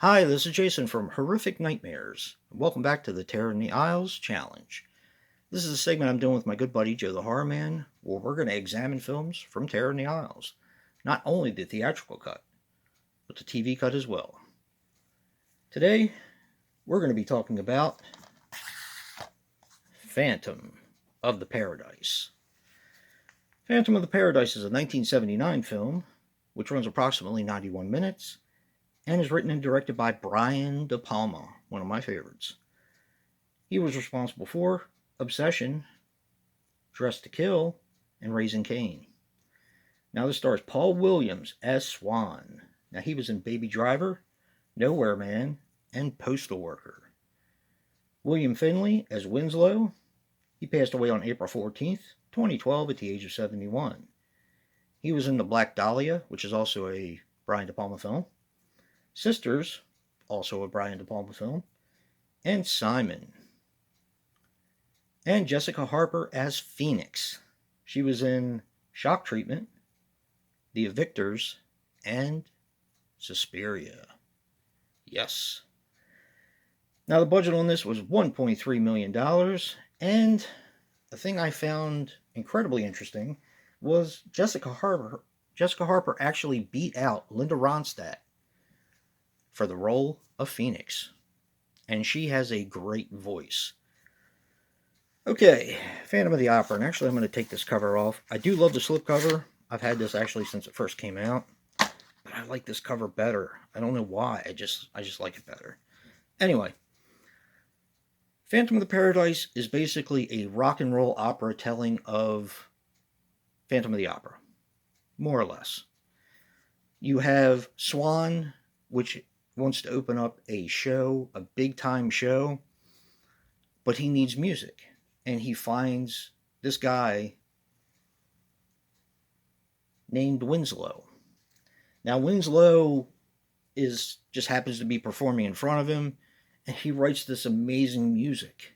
Hi, this is Jason from Horrific Nightmares. Welcome back to the Terror in the Isles Challenge. This is a segment I'm doing with my good buddy Joe the Horror Man, where we're going to examine films from Terror in the Isles. Not only the theatrical cut, but the TV cut as well. Today, we're going to be talking about Phantom of the Paradise. Phantom of the Paradise is a 1979 film, which runs approximately 91 minutes, and is written and directed by Brian De Palma, one of my favorites. He was responsible for Obsession, Dressed to Kill, and Raising Cain. Now this stars Paul Williams as Swan. Now he was in Baby Driver, Nowhere Man, and Postal Worker. William Finley as Winslow. He passed away on April 14th, 2012 at the age of 71. He was in The Black Dahlia, which is also a Brian De Palma film. Sisters, also a Brian De Palma film. And Simon. And Jessica Harper as Phoenix. She was in Shock Treatment, The Evictors, and Suspiria. Yes. Now the budget on this was $1.3 million, and the thing I found incredibly interesting was Jessica Harper. Jessica Harper actually beat out Linda Ronstadt for the role of Phoenix, and she has a great voice. Okay, Phantom of the Opera, and actually I'm going to take this cover off. I do love the slipcover. I've had this actually since it first came out, but I like this cover better. I don't know why, I just like it better. Anyway, Phantom of the Paradise is basically a rock and roll opera telling of Phantom of the Opera, more or less. You have Swan, which wants to open up a show, a big time show, but he needs music. And he finds this guy named Winslow. Now Winslow just happens to be performing in front of him, and he writes this amazing music.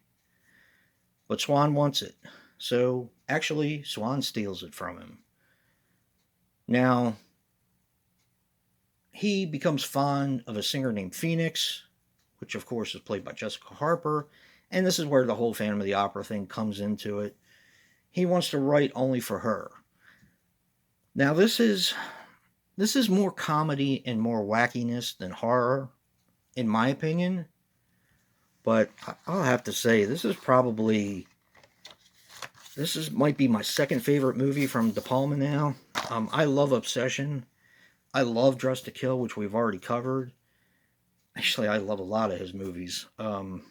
But Swan wants it. So actually Swan steals it from him. Now he becomes fond of a singer named Phoenix, which of course is played by Jessica Harper. And this is where the whole Phantom of the Opera thing comes into it. He wants to write only for her. Now this is more comedy and more wackiness than horror, in my opinion. But I'll have to say, this might be my second favorite movie from De Palma now. I love Obsession. I love Dressed to Kill, which we've already covered. Actually, I love a lot of his movies. And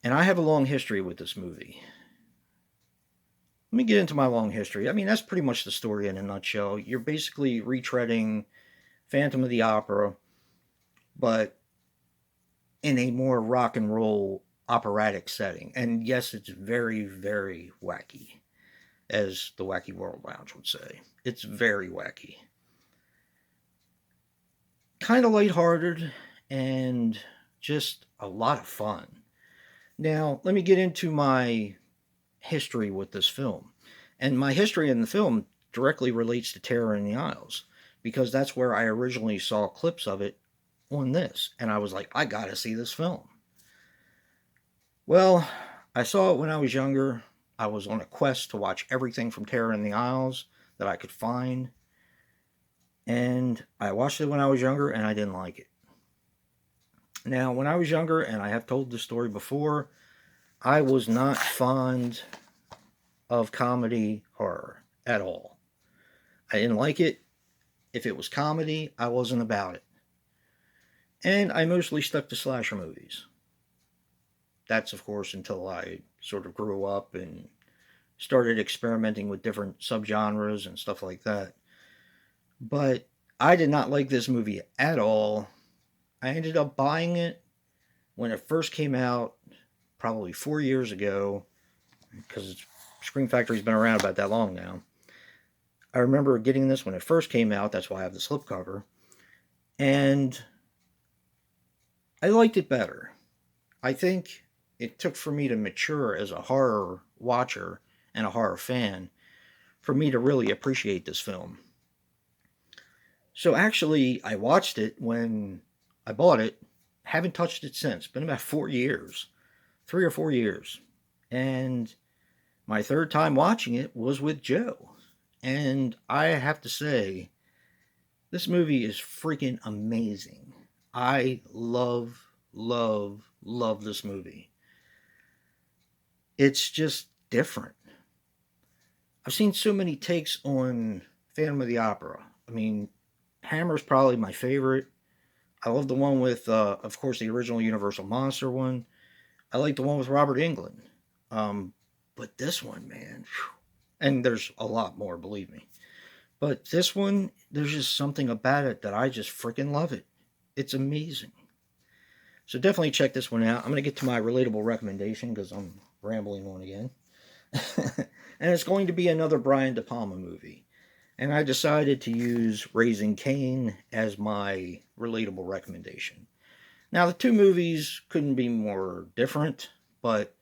I have a long history with this movie. Let me get into my long history. I mean, that's pretty much the story in a nutshell. You're basically retreading Phantom of the Opera, but in a more rock and roll operatic setting. And yes, it's very, very wacky, as the Wacky World Lounge would say. It's very wacky. Kind of lighthearted and just a lot of fun. Now, let me get into my history with this film. And my history in the film directly relates to Terror in the Isles, because that's where I originally saw clips of it on this. And I was like, I gotta see this film. Well, I saw it when I was younger. I was on a quest to watch everything from Terror in the Isles that I could find. And I watched it when I was younger, and I didn't like it. Now, when I was younger, and I have told this story before, I was not fond of comedy horror at all. I didn't like it. If it was comedy, I wasn't about it. And I mostly stuck to slasher movies. That's, of course, until I sort of grew up and started experimenting with different subgenres and stuff like that. But I did not like this movie at all. I ended up buying it when it first came out, probably 4 years ago, because Scream Factory's been around about that long now. I remember getting this when it first came out. That's why I have the slipcover. And I liked it better. I think it took for me to mature as a horror watcher and a horror fan for me to really appreciate this film. So actually, I watched it when I bought it, haven't touched it since. Been about 4 years, 3 or 4 years. And my third time watching it was with Joe. And I have to say, this movie is freaking amazing. I love, love, love this movie. It's just different. I've seen so many takes on Phantom of the Opera. I mean, Hammer's probably my favorite. I love the one with, of course, the original Universal Monster one. I like the one with Robert Englund. Um, but this one, man, whew, and there's a lot more, believe me. But this one, there's just something about it that I just freaking love it. It's amazing. So definitely check this one out. I'm going to get to my relatable recommendation because I'm rambling on again. And it's going to be another Brian De Palma movie. And I decided to use Raising Cain as my relatable recommendation. Now, the two movies couldn't be more different, but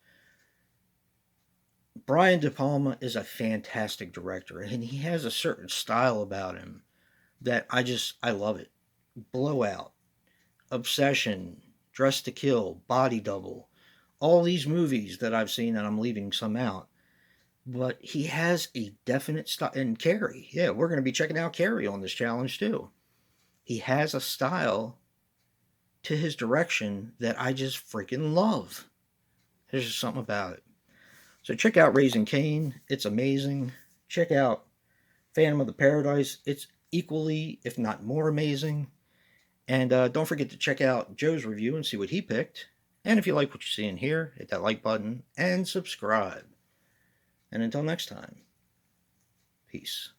Brian De Palma is a fantastic director, and he has a certain style about him that I love it. Blowout, Obsession, Dress to Kill, Body Double, all these movies that I've seen, and I'm leaving some out. But he has a definite style. And Carrie, yeah, we're going to be checking out Carrie on this challenge too. He has a style to his direction that I just freaking love. There's just something about it. So check out Raising Cain. It's amazing. Check out Phantom of the Paradise. It's equally, if not more amazing. And don't forget to check out Joe's review and see what he picked. And if you like what you see in here, hit that like button and subscribe. And until next time, peace.